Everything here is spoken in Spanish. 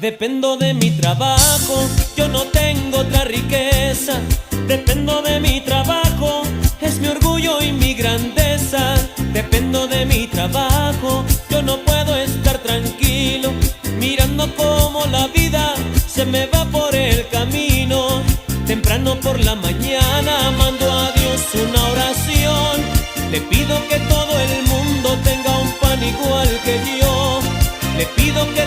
Dependo de mi trabajo, yo no tengo otra riqueza. Dependo de mi trabajo, es mi orgullo y mi grandeza. Dependo de mi trabajo, yo no puedo estar tranquilo, mirando cómo la vida se me va por el camino. Temprano por la mañana mando a Dios una oración. Le pido que todo el mundo tenga un pan igual que yo. Le pido que